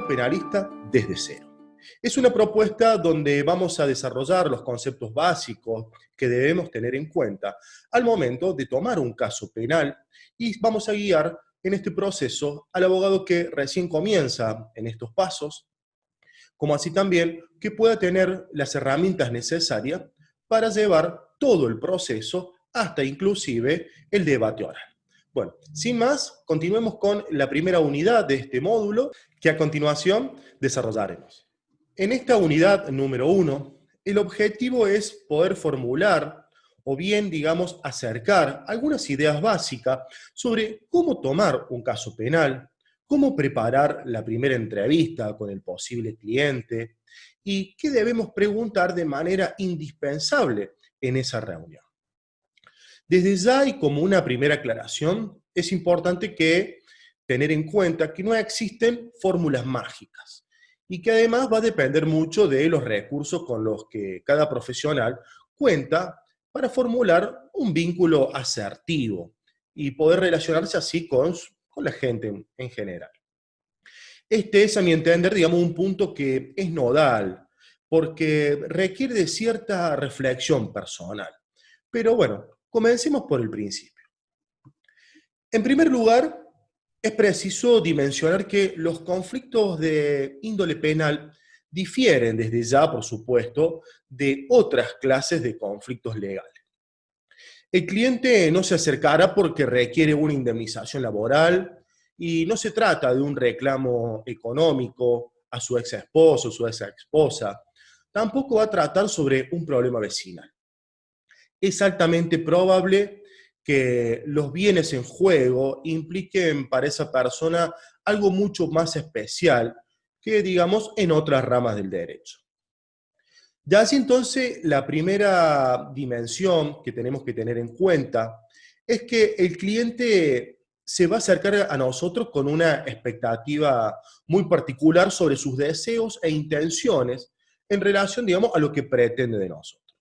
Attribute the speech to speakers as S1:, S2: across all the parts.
S1: abogado penalista desde cero. Es una propuesta donde vamos a desarrollar los conceptos básicos que debemos tener en cuenta al momento de tomar un caso penal y vamos a guiar en este proceso al abogado que recién comienza en estos pasos, como así también que pueda tener las herramientas necesarias para llevar todo el proceso hasta inclusive el debate oral. Bueno, sin más, continuemos con la primera unidad de este módulo que a continuación desarrollaremos. En esta unidad número 1, el objetivo es poder formular o bien, digamos, acercar algunas ideas básicas sobre cómo tomar un caso penal, cómo preparar la primera entrevista con el posible cliente y qué debemos preguntar de manera indispensable en esa reunión. Desde ya y como una primera aclaración, es importante tener en cuenta que no existen fórmulas mágicas y que además va a depender mucho de los recursos con los que cada profesional cuenta para formular un vínculo asertivo y poder relacionarse así con la gente en general. Este es, a mi entender, digamos, un punto que es nodal, porque requiere de cierta reflexión personal. Pero bueno, comencemos por el principio. En primer lugar, es preciso dimensionar que los conflictos de índole penal difieren desde ya, por supuesto, de otras clases de conflictos legales. El cliente no se acercará porque requiere una indemnización laboral y no se trata de un reclamo económico a su ex esposo o su ex esposa. Tampoco va a tratar sobre un problema vecinal. Es altamente probable que los bienes en juego impliquen para esa persona algo mucho más especial que, digamos, en otras ramas del derecho. Ya así entonces, la primera dimensión que tenemos que tener en cuenta es que el cliente se va a acercar a nosotros con una expectativa muy particular sobre sus deseos e intenciones en relación, digamos, a lo que pretende de nosotros.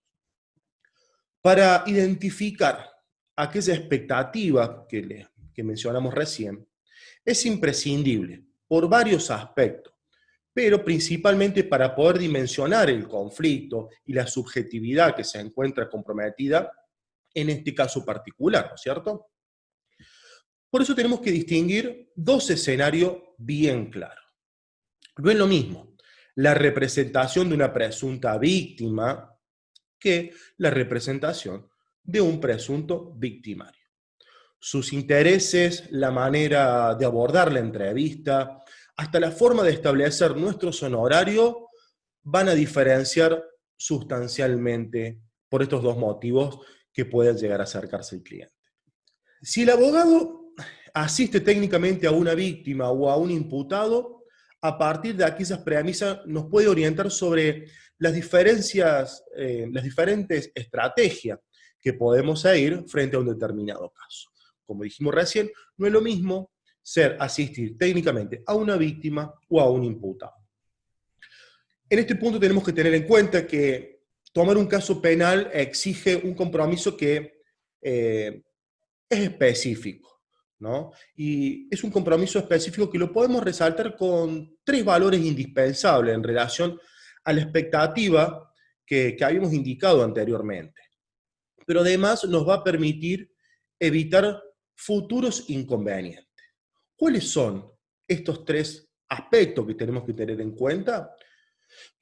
S1: Para identificar aquella expectativa que mencionamos recién, es imprescindible por varios aspectos, pero principalmente para poder dimensionar el conflicto y la subjetividad que se encuentra comprometida en este caso particular, ¿no es cierto? Por eso tenemos que distinguir dos escenarios bien claros. No es lo mismo la representación de una presunta víctima que la representación de un presunto victimario. Sus intereses, la manera de abordar la entrevista, hasta la forma de establecer nuestros honorarios van a diferenciar sustancialmente por estos dos motivos que pueden llegar a acercarse al cliente. Si el abogado asiste técnicamente a una víctima o a un imputado, a partir de aquellas premisas nos puede orientar sobre las diferentes estrategias que podemos seguir frente a un determinado caso. Como dijimos recién, no es lo mismo asistir técnicamente a una víctima o a un imputado. En este punto tenemos que tener en cuenta que tomar un caso penal exige un compromiso que es específico, ¿no? Y es un compromiso específico que lo podemos resaltar con tres valores indispensables en relación a la expectativa que habíamos indicado anteriormente. Pero además nos va a permitir evitar futuros inconvenientes. ¿Cuáles son estos tres aspectos que tenemos que tener en cuenta?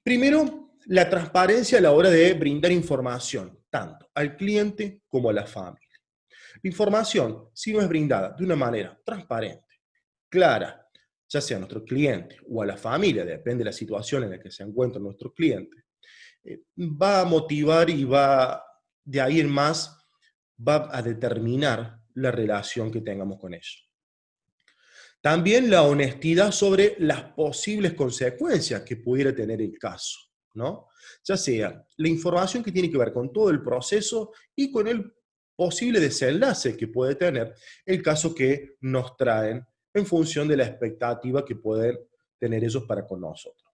S1: Primero, la transparencia a la hora de brindar información, tanto al cliente como a la familia. La información, si no es brindada de una manera transparente, clara, ya sea a nuestro cliente o a la familia, depende de la situación en la que se encuentra nuestro cliente, va a motivar y de ahí en más, va a determinar la relación que tengamos con ellos. También la honestidad sobre las posibles consecuencias que pudiera tener el caso, ¿no? Ya sea la información que tiene que ver con todo el proceso y con el posible desenlace que puede tener el caso que nos traen en función de la expectativa que pueden tener ellos para con nosotros.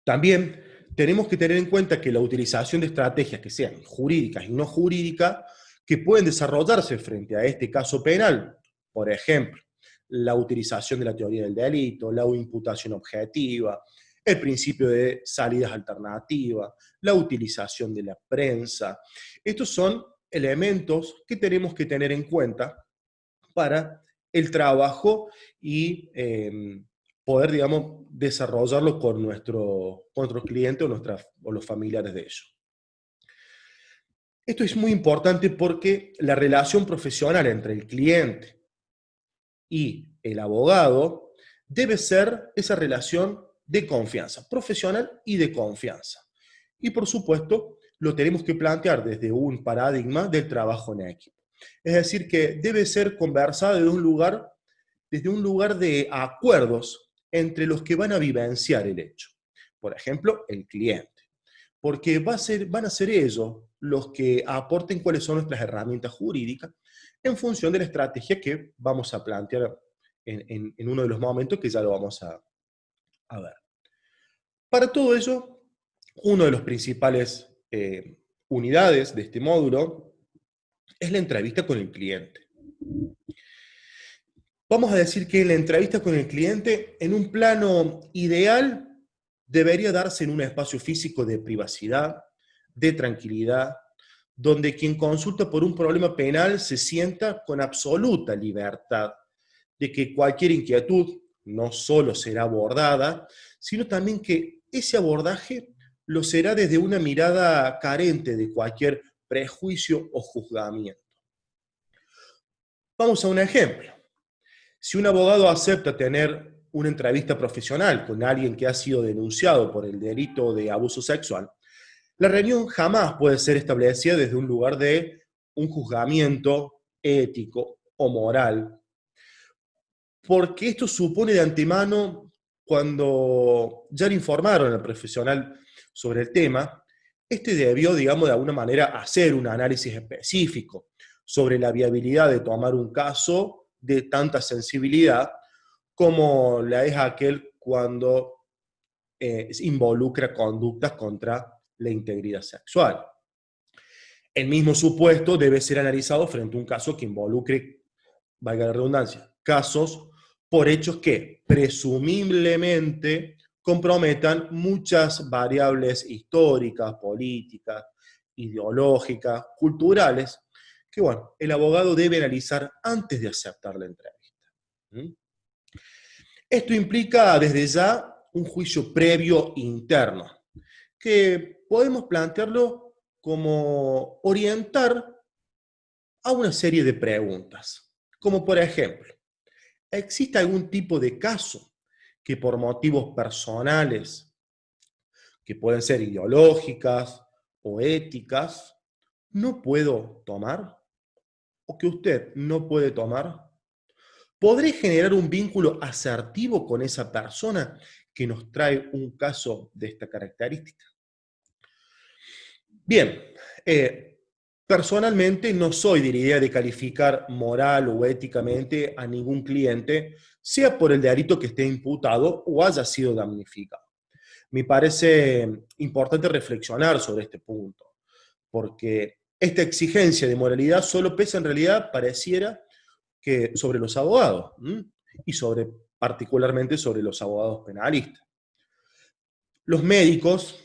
S1: También tenemos que tener en cuenta que la utilización de estrategias que sean jurídicas y no jurídicas, que pueden desarrollarse frente a este caso penal, por ejemplo, la utilización de la teoría del delito, la imputación objetiva, el principio de salidas alternativas, la utilización de la prensa. Estos son elementos que tenemos que tener en cuenta para el trabajo y poder, digamos, desarrollarlo con nuestro cliente o los familiares de ellos. Esto es muy importante porque la relación profesional entre el cliente y el abogado debe ser esa relación de confianza, profesional y de confianza. Y por supuesto, lo tenemos que plantear desde un paradigma del trabajo en equipo. Es decir, que debe ser conversada desde un lugar de acuerdos entre los que van a vivenciar el hecho. Por ejemplo, el cliente. Porque van a ser ellos los que aporten cuáles son nuestras herramientas jurídicas en función de la estrategia que vamos a plantear en uno de los momentos que ya lo vamos a ver. Para todo ello, una de las principales unidades de este módulo es la entrevista con el cliente. Vamos a decir que la entrevista con el cliente, en un plano ideal, debería darse en un espacio físico de privacidad, de tranquilidad, donde quien consulta por un problema penal se sienta con absoluta libertad de que cualquier inquietud no solo será abordada, sino también que ese abordaje lo será desde una mirada carente de cualquier prejuicio o juzgamiento. Vamos a un ejemplo. Si un abogado acepta tener una entrevista profesional con alguien que ha sido denunciado por el delito de abuso sexual, la reunión jamás puede ser establecida desde un lugar de un juzgamiento ético o moral, porque esto supone de antemano, cuando ya le informaron al profesional sobre el tema, este debió, digamos, de alguna manera hacer un análisis específico sobre la viabilidad de tomar un caso de tanta sensibilidad como la es aquel cuando involucra conductas contra la integridad sexual. El mismo supuesto debe ser analizado frente a un caso que involucre, valga la redundancia, casos por hechos que presumiblemente comprometan muchas variables históricas, políticas, ideológicas, culturales, que bueno, el abogado debe analizar antes de aceptar la entrevista. ¿Mm? Esto implica desde ya un juicio previo interno, que podemos plantearlo como orientar a una serie de preguntas, como por ejemplo, ¿existe algún tipo de caso que por motivos personales, que pueden ser ideológicas o éticas, no puedo tomar? ¿O que usted no puede tomar? ¿Podré generar un vínculo asertivo con esa persona que nos trae un caso de esta característica? Bien, personalmente no soy de la idea de calificar moral o éticamente a ningún cliente, sea por el delito que esté imputado o haya sido damnificado. Me parece importante reflexionar sobre este punto, porque esta exigencia de moralidad solo pesa en realidad, pareciera, que sobre los abogados, y particularmente sobre los abogados penalistas. Los médicos,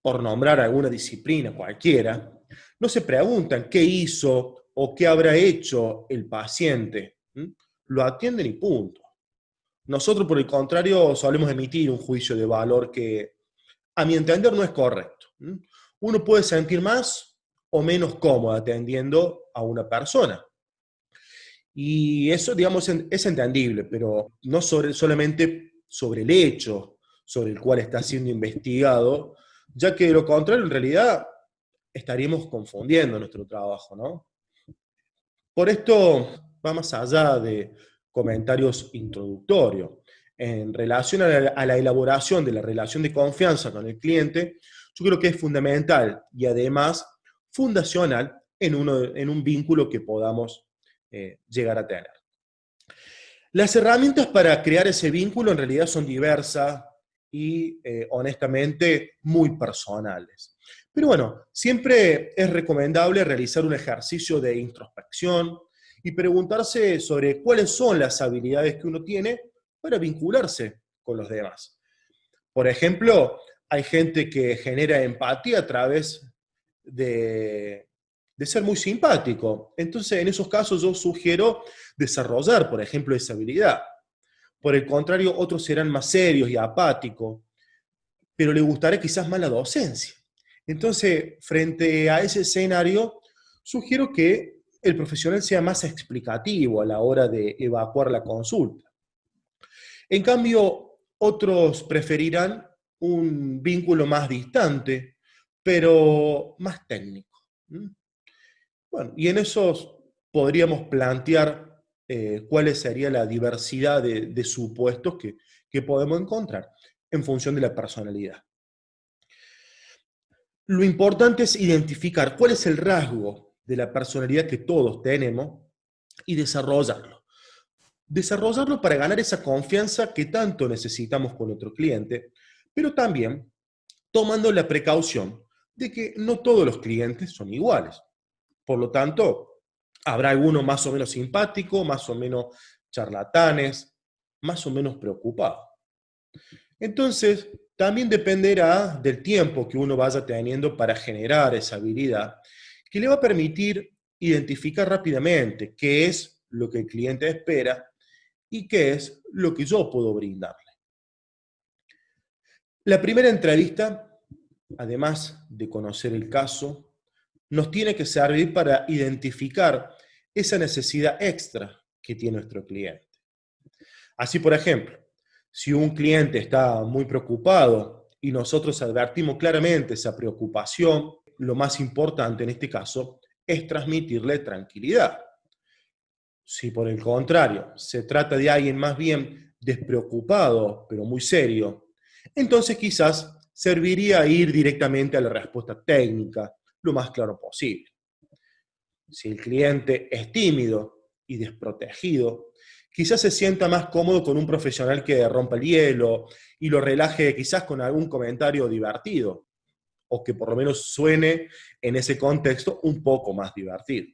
S1: por nombrar alguna disciplina cualquiera, no se preguntan qué hizo o qué habrá hecho el paciente. Lo atienden y punto. Nosotros, por el contrario, solemos emitir un juicio de valor que, a mi entender, no es correcto. Uno puede sentir más o menos cómodo atendiendo a una persona. Y eso, digamos, es entendible, pero no solamente sobre el hecho sobre el cual está siendo investigado, ya que de lo contrario, en realidad, estaríamos confundiendo nuestro trabajo, ¿no? Por esto, va más allá de comentarios introductorios. En relación a la elaboración de la relación de confianza con el cliente, yo creo que es fundamental y además fundacional en un vínculo que podamos llegar a tener. Las herramientas para crear ese vínculo en realidad son diversas y honestamente muy personales. Pero bueno, siempre es recomendable realizar un ejercicio de introspección y preguntarse sobre cuáles son las habilidades que uno tiene para vincularse con los demás. Por ejemplo, hay gente que genera empatía a través de ser muy simpático. Entonces, en esos casos yo sugiero desarrollar, por ejemplo, esa habilidad. Por el contrario, otros serán más serios y apáticos, pero le gustará quizás más la docencia. Entonces, frente a ese escenario, sugiero que el profesional sea más explicativo a la hora de evacuar la consulta. En cambio, otros preferirán un vínculo más distante, pero más técnico. ¿Mm? Bueno, y en esos podríamos plantear cuál sería la diversidad de supuestos que podemos encontrar en función de la personalidad. Lo importante es identificar cuál es el rasgo de la personalidad que todos tenemos y desarrollarlo. Desarrollarlo para ganar esa confianza que tanto necesitamos con nuestro cliente, pero también tomando la precaución de que no todos los clientes son iguales. Por lo tanto, habrá algunos más o menos simpáticos, más o menos charlatanes, más o menos preocupados. Entonces, también dependerá del tiempo que uno vaya teniendo para generar esa habilidad, que le va a permitir identificar rápidamente qué es lo que el cliente espera y qué es lo que yo puedo brindarle. La primera entrevista, además de conocer el caso, nos tiene que servir para identificar esa necesidad extra que tiene nuestro cliente. Así, por ejemplo, si un cliente está muy preocupado y nosotros advertimos claramente esa preocupación, lo más importante en este caso es transmitirle tranquilidad. Si por el contrario se trata de alguien más bien despreocupado, pero muy serio, entonces quizás serviría ir directamente a la respuesta técnica lo más claro posible. Si el cliente es tímido y desprotegido, quizás se sienta más cómodo con un profesional que rompa el hielo y lo relaje quizás con algún comentario divertido, o que por lo menos suene en ese contexto un poco más divertido.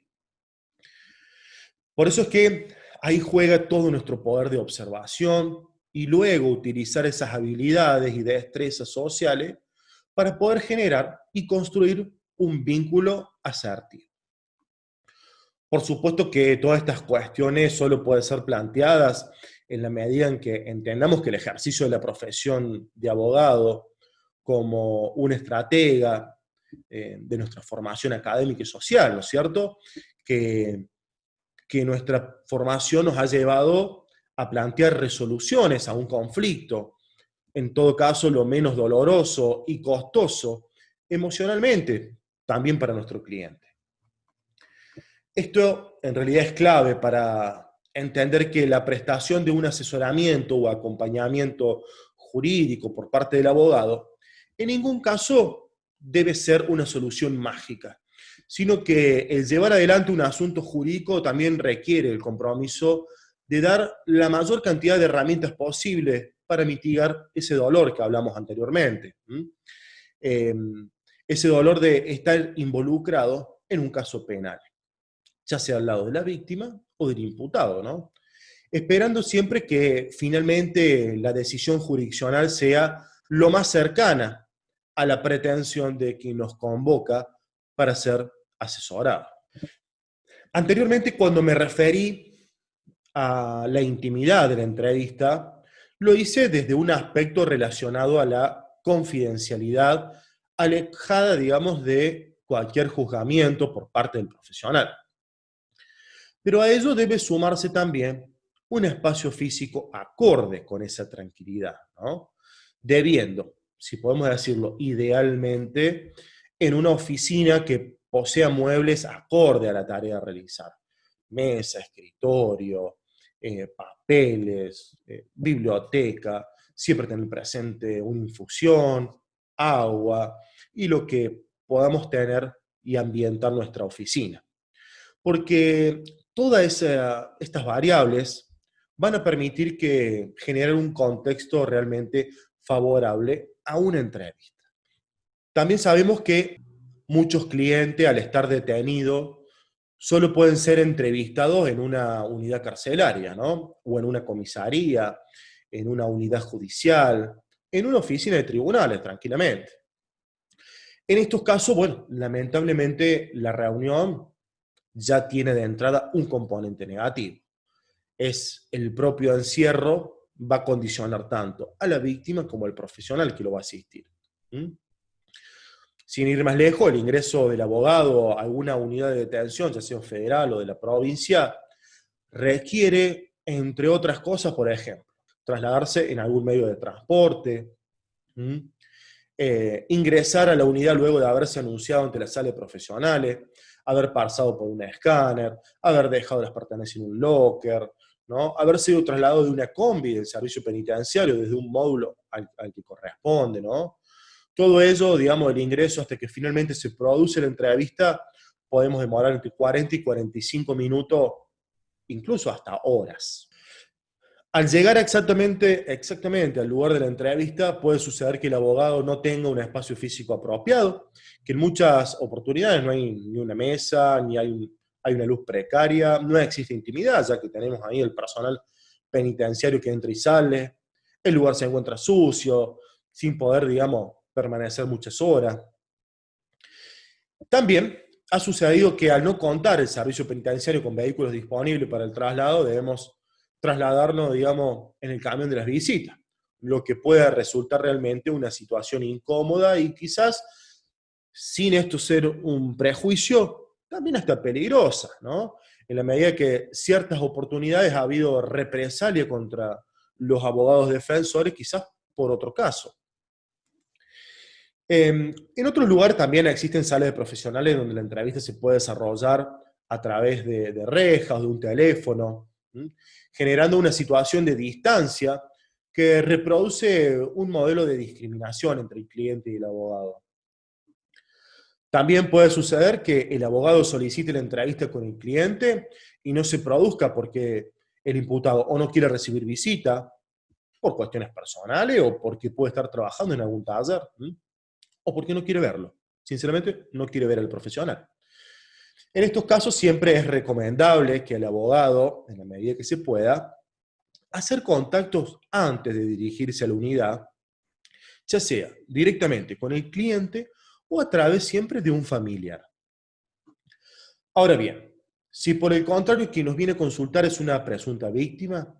S1: Por eso es que ahí juega todo nuestro poder de observación y luego utilizar esas habilidades y destrezas sociales para poder generar y construir un vínculo asertivo. Por supuesto que todas estas cuestiones solo pueden ser planteadas en la medida en que entendamos que el ejercicio de la profesión de abogado como una estratega de nuestra formación académica y social, ¿no es cierto? Que nuestra formación nos ha llevado a plantear resoluciones a un conflicto, en todo caso lo menos doloroso y costoso emocionalmente, también para nuestro cliente. Esto en realidad es clave para entender que la prestación de un asesoramiento o acompañamiento jurídico por parte del abogado en ningún caso debe ser una solución mágica, sino que el llevar adelante un asunto jurídico también requiere el compromiso de dar la mayor cantidad de herramientas posible para mitigar ese dolor que hablamos anteriormente. Eh, Ese dolor de estar involucrado en un caso penal, ya sea al lado de la víctima o del imputado, ¿no? Esperando siempre que finalmente la decisión jurisdiccional sea lo más cercana a la pretensión de quien nos convoca para ser asesorado. Anteriormente, cuando me referí a la intimidad de la entrevista, lo hice desde un aspecto relacionado a la confidencialidad, alejada, digamos, de cualquier juzgamiento por parte del profesional. Pero a ello debe sumarse también un espacio físico acorde con esa tranquilidad, ¿no? Debiendo, si podemos decirlo, idealmente, en una oficina que posea muebles acorde a la tarea a realizar. Mesa, escritorio, papeles, biblioteca, siempre tener presente una infusión, agua y lo que podamos tener y ambientar nuestra oficina. Porque todas estas variables van a permitir que genere un contexto realmente favorable a una entrevista. También sabemos que muchos clientes, al estar detenidos, solo pueden ser entrevistados en una unidad carcelaria, ¿no? O en una comisaría, en una unidad judicial, en una oficina de tribunales, tranquilamente. En estos casos, bueno, lamentablemente la reunión ya tiene de entrada un componente negativo. Es el propio encierro va a condicionar tanto a la víctima como al profesional que lo va a asistir. ¿Mm? Sin ir más lejos, el ingreso del abogado a alguna unidad de detención, ya sea federal o de la provincia, requiere, entre otras cosas, por ejemplo, trasladarse en algún medio de transporte, ¿Mm? Ingresar a la unidad luego de haberse anunciado ante la sala de profesionales, haber pasado por un escáner, haber dejado las pertenencias en un locker, ¿no? Haber sido trasladado de una combi del servicio penitenciario desde un módulo al que corresponde, ¿no? Todo ello, digamos, el ingreso hasta que finalmente se produce la entrevista, podemos demorar entre 40 y 45 minutos, incluso hasta horas. Al llegar exactamente al lugar de la entrevista, puede suceder que el abogado no tenga un espacio físico apropiado, que en muchas oportunidades no hay ni una mesa, ni hay una luz precaria, no existe intimidad, ya que tenemos ahí el personal penitenciario que entra y sale, el lugar se encuentra sucio, sin poder, digamos, permanecer muchas horas. También ha sucedido que al no contar el servicio penitenciario con vehículos disponibles para el traslado, debemos trasladarnos, digamos, en el camión de las visitas, lo que puede resultar realmente una situación incómoda y quizás, sin esto ser un prejuicio, también hasta peligrosa, ¿no? En la medida que ciertas oportunidades ha habido represalia contra los defensores, quizás por otro caso. En otros lugares también existen salas de profesionales donde la entrevista se puede desarrollar a través de rejas, de un teléfono, ¿m? Generando una situación de distancia que reproduce un modelo de discriminación entre el cliente y el abogado. También puede suceder que el abogado solicite la entrevista con el cliente y no se produzca porque el imputado o no quiere recibir visita, por cuestiones personales o porque puede estar trabajando en algún taller. ¿M? O porque no quiere verlo. Sinceramente, no quiere ver al profesional. En estos casos siempre es recomendable que el abogado, en la medida que se pueda, hacer contactos antes de dirigirse a la unidad, ya sea directamente con el cliente o a través siempre de un familiar. Ahora bien, si por el contrario quien nos viene a consultar es una presunta víctima,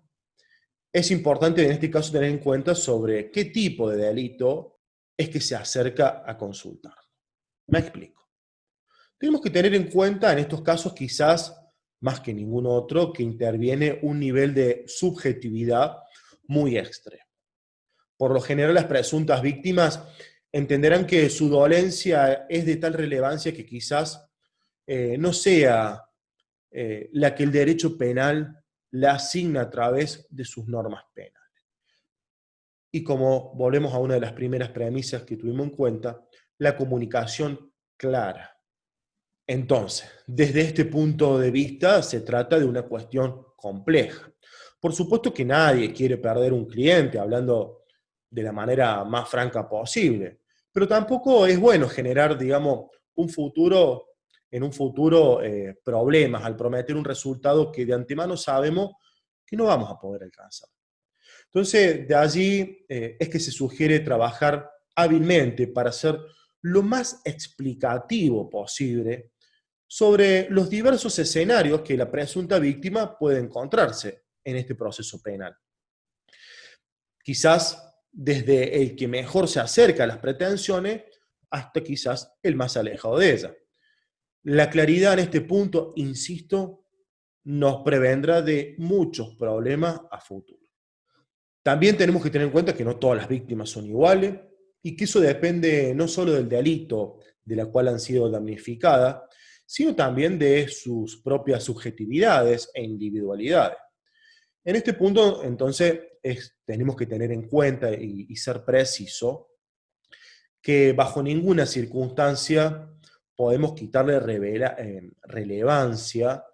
S1: es importante en este caso tener en cuenta sobre qué tipo de delito es que se acerca a consultar. Me explico. Tenemos que tener en cuenta en estos casos quizás más que ningún otro que interviene un nivel de subjetividad muy extremo. Por lo general las presuntas víctimas entenderán que su dolencia es de tal relevancia que quizás no sea la que el derecho penal la asigna a través de sus normas penales. Y como volvemos a una de las primeras premisas que tuvimos en cuenta, la comunicación clara. Entonces, desde este punto de vista, se trata de una cuestión compleja. Por supuesto que nadie quiere perder un cliente, hablando de la manera más franca posible, pero tampoco es bueno generar, digamos, en un futuro problemas al prometer un resultado que de antemano sabemos que no vamos a poder alcanzar. Entonces, de allí es que se sugiere trabajar hábilmente para ser lo más explicativo posible sobre los diversos escenarios que la presunta víctima puede encontrarse en este proceso penal. Quizás desde el que mejor se acerca a las pretensiones hasta quizás el más alejado de ellas. La claridad en este punto, insisto, nos prevendrá de muchos problemas a futuro. También tenemos que tener en cuenta que no todas las víctimas son iguales y que eso depende no solo del delito de la cual han sido damnificadas, sino también de sus propias subjetividades e individualidades. En este punto, entonces, tenemos que tener en cuenta y ser preciso que bajo ninguna circunstancia podemos quitarle relevancia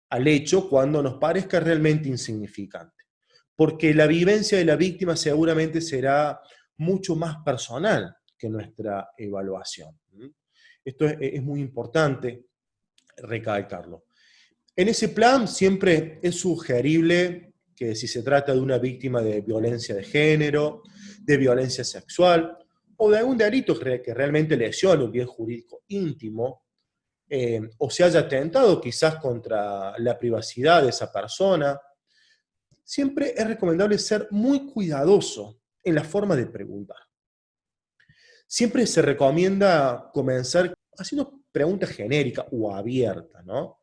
S1: al hecho cuando nos parezca realmente insignificante, porque la vivencia de la víctima seguramente será mucho más personal que nuestra evaluación. Esto es muy importante recalcarlo. En ese plan siempre es sugerible que si se trata de una víctima de violencia de género, de violencia sexual o de algún delito que realmente lesione un bien jurídico íntimo, o se haya atentado quizás contra la privacidad de esa persona, siempre es recomendable ser muy cuidadoso en la forma de preguntar. Siempre se recomienda comenzar haciendo preguntas genéricas o abiertas, ¿no?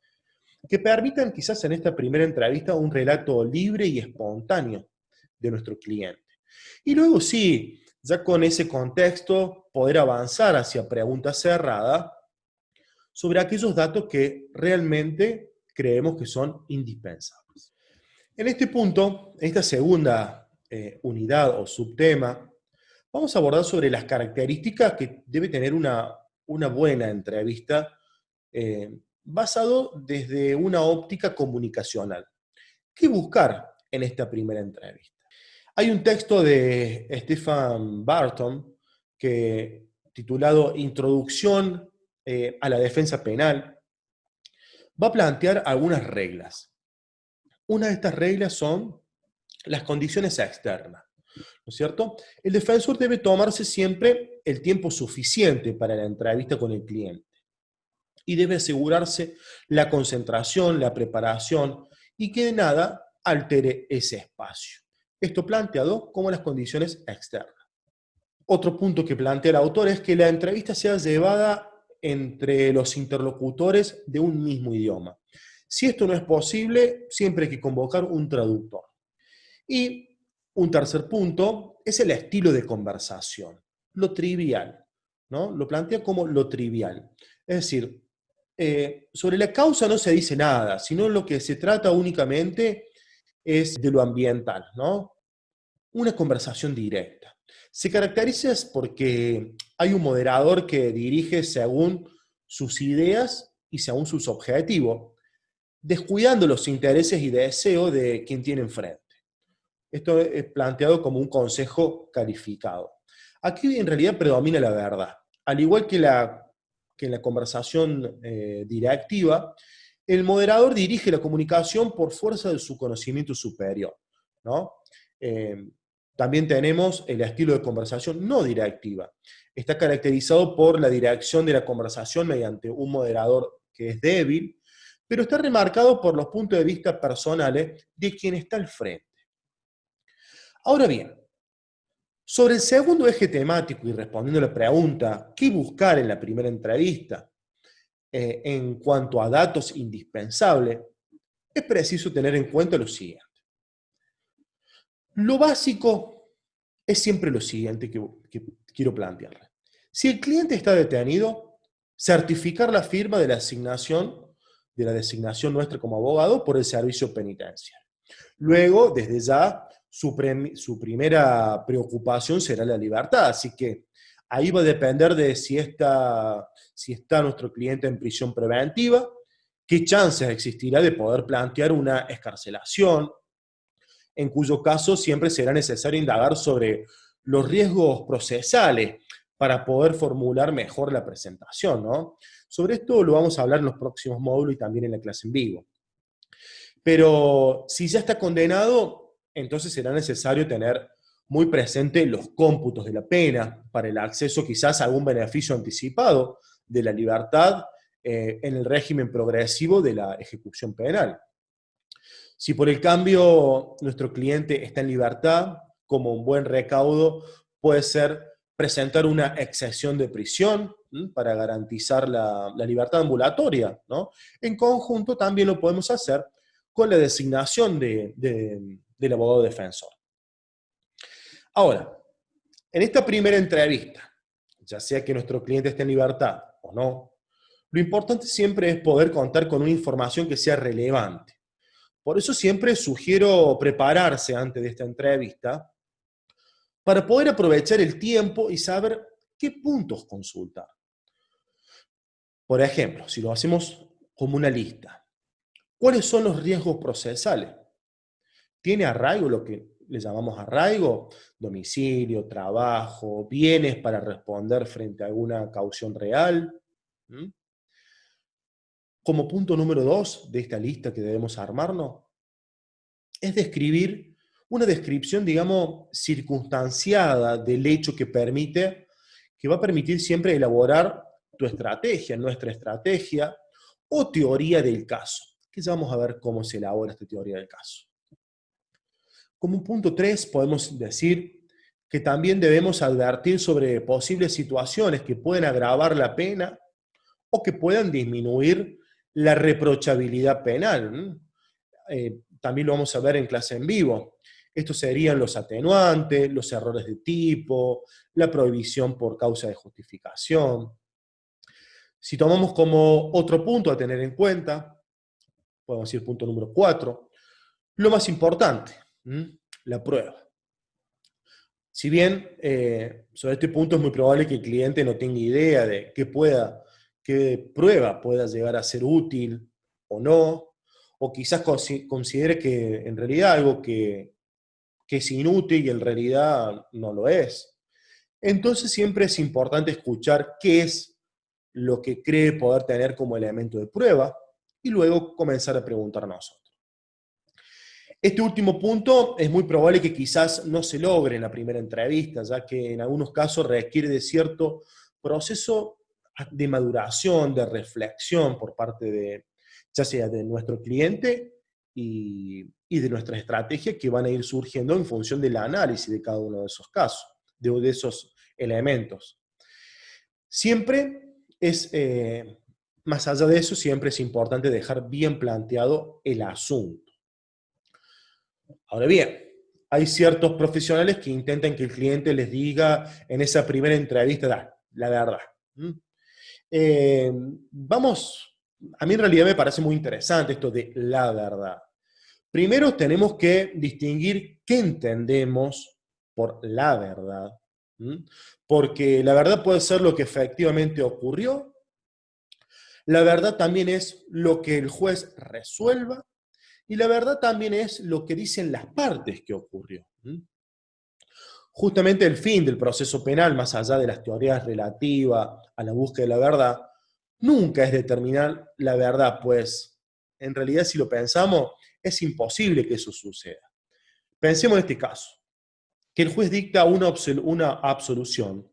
S1: Que permitan quizás en esta primera entrevista un relato libre y espontáneo de nuestro cliente. Y luego sí, ya con ese contexto, poder avanzar hacia preguntas cerradas sobre aquellos datos que realmente creemos que son indispensables. En este punto, en esta segunda unidad o subtema, vamos a abordar sobre las características que debe tener una buena entrevista basado desde una óptica comunicacional. ¿Qué buscar en esta primera entrevista? Hay un texto de Stephen Barton que, titulado Introducción a la defensa penal, va a plantear algunas reglas. Una de estas reglas son las condiciones externas, ¿no es cierto? El defensor debe tomarse siempre el tiempo suficiente para la entrevista con el cliente y debe asegurarse la concentración, la preparación y que nada altere ese espacio. Esto planteado como las condiciones externas. Otro punto que plantea el autor es que la entrevista sea llevada entre los interlocutores de un mismo idioma. Si esto no es posible, siempre hay que convocar un traductor. Y un tercer punto es el estilo de conversación, lo trivial, ¿no? Lo plantea como lo trivial. Es decir, sobre la causa no se dice nada, sino lo que se trata únicamente es de lo ambiental, ¿no? Una conversación directa. Se caracteriza porque hay un moderador que dirige según sus ideas y según sus objetivos, descuidando los intereses y deseos de quien tiene enfrente. Esto es planteado como un consejo calificado. Aquí en realidad predomina la verdad. Al igual que en la conversación directiva, el moderador dirige la comunicación por fuerza de su conocimiento superior, ¿no? Eh, También tenemos el estilo de conversación no directiva. Está caracterizado por la dirección de la conversación mediante un moderador que es débil, pero está remarcado por los puntos de vista personales de quien está al frente. Ahora bien, sobre el segundo eje temático y respondiendo a la pregunta, ¿qué buscar en la primera entrevista? En cuanto a datos indispensables, es preciso tener en cuenta lo siguiente. Lo básico es siempre lo siguiente que quiero plantearle. Si el cliente está detenido, certificar la firma de la designación nuestra como abogado por el servicio penitenciario. Luego, desde ya, su primera preocupación será la libertad, así que ahí va a depender de si está nuestro cliente en prisión preventiva, qué chances existirá de poder plantear una excarcelación, en cuyo caso siempre será necesario indagar sobre los riesgos procesales para poder formular mejor la presentación, ¿no? Sobre esto lo vamos a hablar en los próximos módulos y también en la clase en vivo. Pero si ya está condenado, entonces será necesario tener muy presente los cómputos de la pena para el acceso quizás a algún beneficio anticipado de la libertad en el régimen progresivo de la ejecución penal. Si por el cambio nuestro cliente está en libertad, como un buen recaudo puede ser presentar una exención de prisión para garantizar la libertad ambulatoria, ¿no? En conjunto también lo podemos hacer con la designación del abogado defensor. Ahora, en esta primera entrevista, ya sea que nuestro cliente esté en libertad o no, lo importante siempre es poder contar con una información que sea relevante. Por eso siempre sugiero prepararse antes de esta entrevista para poder aprovechar el tiempo y saber qué puntos consultar. Por ejemplo, si lo hacemos como una lista, ¿cuáles son los riesgos procesales? ¿Tiene arraigo lo que le llamamos arraigo? Domicilio, trabajo, bienes para responder frente a alguna caución real. ¿Mm? como punto número 2 de esta lista que debemos armarnos, es describir una descripción, digamos, circunstanciada del hecho que va a permitir siempre elaborar tu estrategia, nuestra estrategia o teoría del caso, que ya vamos a ver cómo se elabora esta teoría del caso. Como un punto 3 podemos decir que también debemos advertir sobre posibles situaciones que pueden agravar la pena o que puedan disminuir la reprochabilidad penal. También lo vamos a ver en clase en vivo. Estos serían los atenuantes, los errores de tipo, la prohibición por causa de justificación. Si tomamos como otro punto a tener en cuenta, podemos decir punto número 4, lo más importante, la prueba. Si bien sobre este punto es muy probable que el cliente no tenga idea de qué prueba pueda llegar a ser útil o no, o quizás considere que en realidad algo que es inútil y en realidad no lo es. Entonces siempre es importante escuchar qué es lo que cree poder tener como elemento de prueba y luego comenzar a preguntar nosotros. Este último punto es muy probable que quizás no se logre en la primera entrevista, ya que en algunos casos requiere de cierto proceso de maduración, de reflexión por parte de, ya sea de nuestro cliente y de nuestra estrategia que van a ir surgiendo en función del análisis de cada uno de esos casos, de esos elementos. Siempre es, más allá de eso, siempre es importante dejar bien planteado el asunto. Ahora bien, hay ciertos profesionales que intentan que el cliente les diga en esa primera entrevista la verdad. A mí en realidad me parece muy interesante esto de la verdad. Primero tenemos que distinguir qué entendemos por la verdad, porque la verdad puede ser lo que efectivamente ocurrió, la verdad también es lo que el juez resuelva, y la verdad también es lo que dicen las partes que ocurrió. Justamente el fin del proceso penal, más allá de las teorías relativas a la búsqueda de la verdad, nunca es determinar la verdad, pues en realidad si lo pensamos, es imposible que eso suceda. Pensemos en este caso, que el juez dicta una absolución,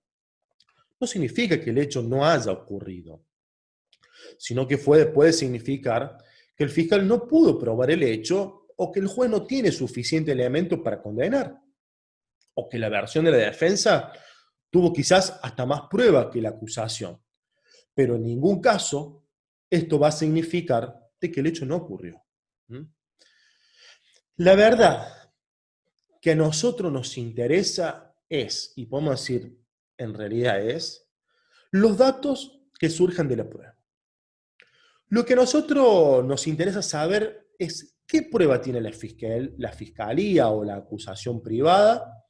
S1: no significa que el hecho no haya ocurrido, sino que puede significar que el fiscal no pudo probar el hecho o que el juez no tiene suficiente elemento para condenar, o que la versión de la defensa tuvo quizás hasta más prueba que la acusación. Pero en ningún caso esto va a significar de que el hecho no ocurrió. La verdad que a nosotros nos interesa es, y podemos decir en realidad es, los datos que surjan de la prueba. Lo que a nosotros nos interesa saber es qué prueba tiene la fiscalía o la acusación privada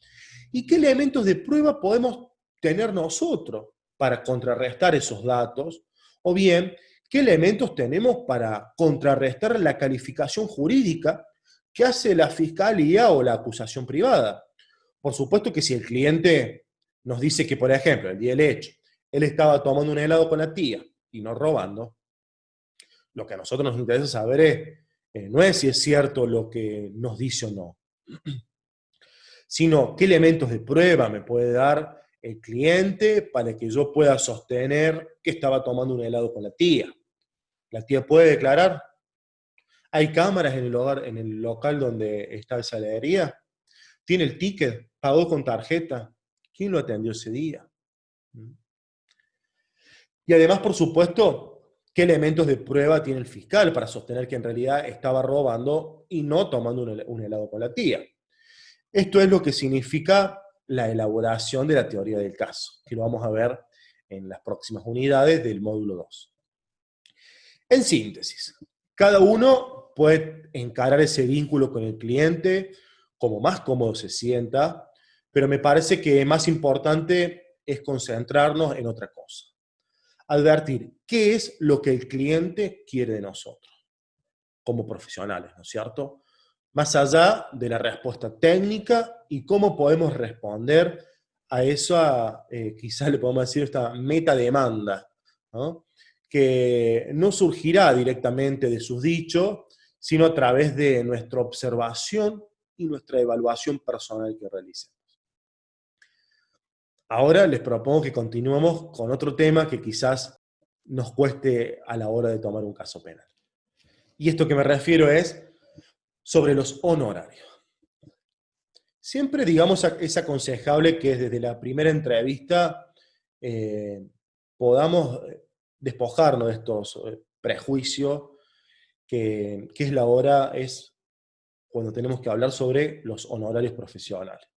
S1: y qué elementos de prueba podemos tener nosotros para contrarrestar esos datos, o bien qué elementos tenemos para contrarrestar la calificación jurídica que hace la fiscalía o la acusación privada. Por supuesto que si el cliente nos dice que, por ejemplo, el día del hecho, él estaba tomando un helado con la tía y no robando, lo que a nosotros nos interesa saber no es si es cierto lo que nos dice o no, sino qué elementos de prueba me puede dar el cliente para que yo pueda sostener que estaba tomando un helado con la tía. ¿La tía puede declarar? ¿Hay cámaras en el local donde está esa heladería? ¿Tiene el ticket? ¿Pagó con tarjeta? ¿Quién lo atendió ese día? Y además, por supuesto, ¿qué elementos de prueba tiene el fiscal para sostener que en realidad estaba robando y no tomando un helado con la tía? Esto es lo que significa la elaboración de la teoría del caso, que lo vamos a ver en las próximas unidades del módulo 2. En síntesis, cada uno puede encarar ese vínculo con el cliente como más cómodo se sienta, pero me parece que más importante es concentrarnos en otra cosa. Advertir qué es lo que el cliente quiere de nosotros, como profesionales, ¿no es cierto? Más allá de la respuesta técnica y cómo podemos responder a esa, quizás le podemos decir esta metademanda, ¿no? que no surgirá directamente de sus dichos, sino a través de nuestra observación y nuestra evaluación personal que realicemos. Ahora les propongo que continuemos con otro tema que quizás nos cueste a la hora de tomar un caso penal. Y esto que me refiero es sobre los honorarios. Siempre, digamos, es aconsejable que desde la primera entrevista podamos despojarnos de estos prejuicios que es la hora, es cuando tenemos que hablar sobre los honorarios profesionales.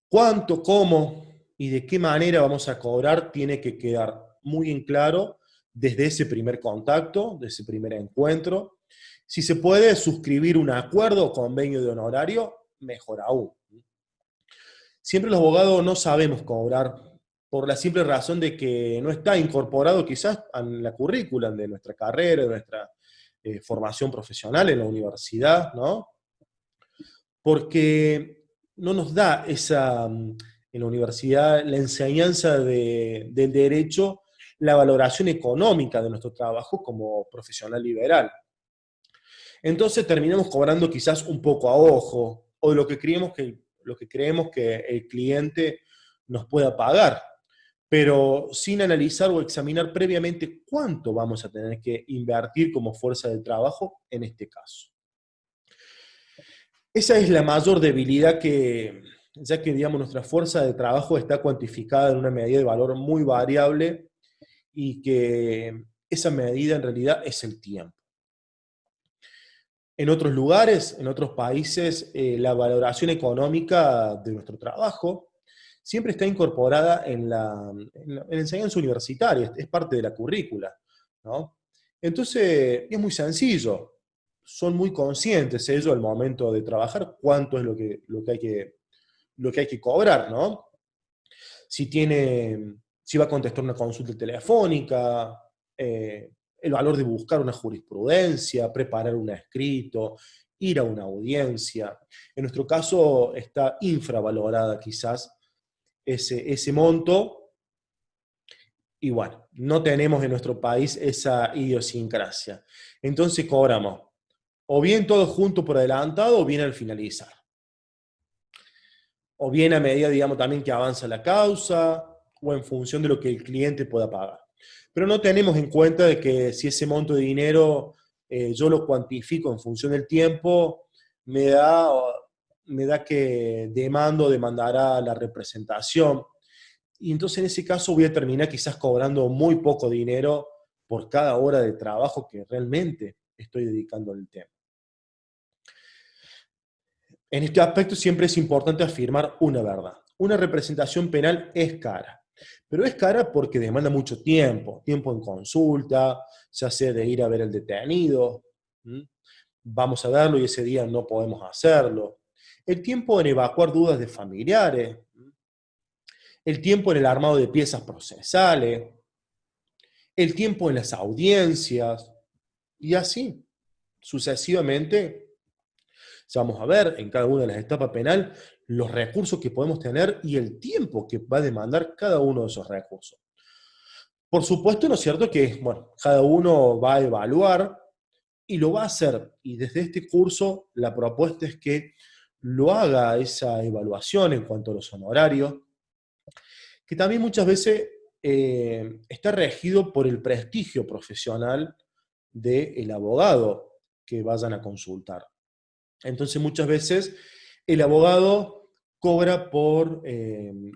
S1: Cuánto, cómo y de qué manera vamos a cobrar tiene que quedar muy en claro desde ese primer contacto, de ese primer encuentro. Si se puede suscribir un acuerdo o convenio de honorario, mejor aún. Siempre los abogados no sabemos cobrar por la simple razón de que no está incorporado quizás en la currícula de nuestra carrera, de nuestra formación profesional en la universidad, ¿no? Porque no nos da en la universidad la enseñanza del derecho, la valoración económica de nuestro trabajo como profesional liberal. Entonces terminamos cobrando quizás un poco a ojo, o de lo que creemos que el cliente nos pueda pagar, pero sin analizar o examinar previamente cuánto vamos a tener que invertir como fuerza de trabajo en este caso. Esa es la mayor debilidad ya que digamos, nuestra fuerza de trabajo está cuantificada en una medida de valor muy variable y que esa medida en realidad es el tiempo. En otros lugares, en otros países, la valoración económica de nuestro trabajo siempre está incorporada en la enseñanza universitaria, es parte de la currícula, ¿no? Entonces, es muy sencillo, son muy conscientes ellos al momento de trabajar cuánto es lo que hay que cobrar, ¿no? Si va a contestar una consulta telefónica, el valor de buscar una jurisprudencia, preparar un escrito, ir a una audiencia. En nuestro caso está infravalorada quizás ese monto, y bueno, no tenemos en nuestro país esa idiosincrasia. Entonces cobramos o bien todo junto por adelantado o bien al finalizar. O bien a medida, digamos, también que avanza la causa, o en función de lo que el cliente pueda pagar. Pero no tenemos en cuenta de que si ese monto de dinero yo lo cuantifico en función del tiempo, me da, me da que demandará la representación. Y entonces en ese caso voy a terminar quizás cobrando muy poco dinero por cada hora de trabajo que realmente estoy dedicando al tema. En este aspecto siempre es importante afirmar una verdad. Una representación penal es cara, pero es cara porque demanda mucho tiempo, tiempo en consulta, ya sea de ir a ver al detenido, vamos a verlo y ese día no podemos hacerlo. El tiempo en evacuar dudas de familiares, el tiempo en el armado de piezas procesales, el tiempo en las audiencias, y así, sucesivamente. Vamos a ver en cada una de las etapas penal los recursos que podemos tener y el tiempo que va a demandar cada uno de esos recursos. Por supuesto, ¿no es cierto? Que, bueno, cada uno va a evaluar y lo va a hacer. Y desde este curso, la propuesta es que lo haga esa evaluación en cuanto a los honorarios, que también muchas veces está regido por el prestigio profesional del abogado que vayan a consultar. Entonces muchas veces el abogado cobra por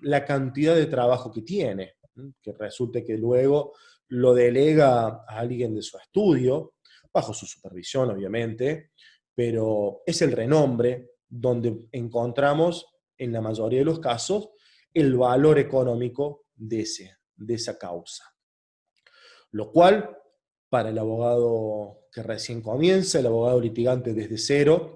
S1: la cantidad de trabajo que tiene, que resulta que luego lo delega a alguien de su estudio, bajo su supervisión obviamente, pero es el renombre donde encontramos en la mayoría de los casos el valor económico de esa causa. Lo cual, para el abogado que recién comienza, el abogado litigante desde cero,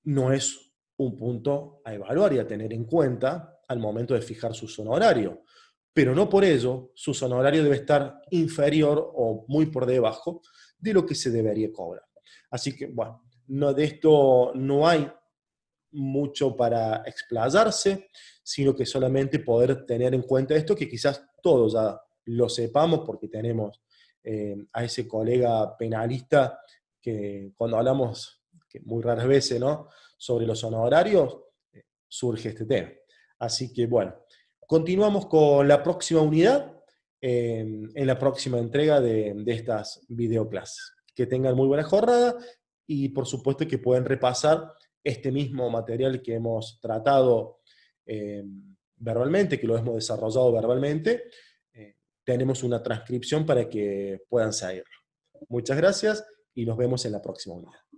S1: no es un punto a evaluar y a tener en cuenta al momento de fijar su honorario. Pero no por ello su honorario debe estar inferior o muy por debajo de lo que se debería cobrar. Así que, bueno, de esto no hay mucho para explayarse, sino que solamente poder tener en cuenta esto que quizás todos ya lo sepamos porque tenemos a ese colega penalista que cuando hablamos, que muy raras veces, ¿no?, sobre los honorarios, surge este tema. Así que bueno, continuamos con la próxima unidad en la próxima entrega de estas videoclases. Que tengan muy buena jornada y por supuesto que pueden repasar este mismo material que hemos tratado verbalmente, que lo hemos desarrollado verbalmente. Tenemos una transcripción para que puedan seguirlo. Muchas gracias y nos vemos en la próxima unidad.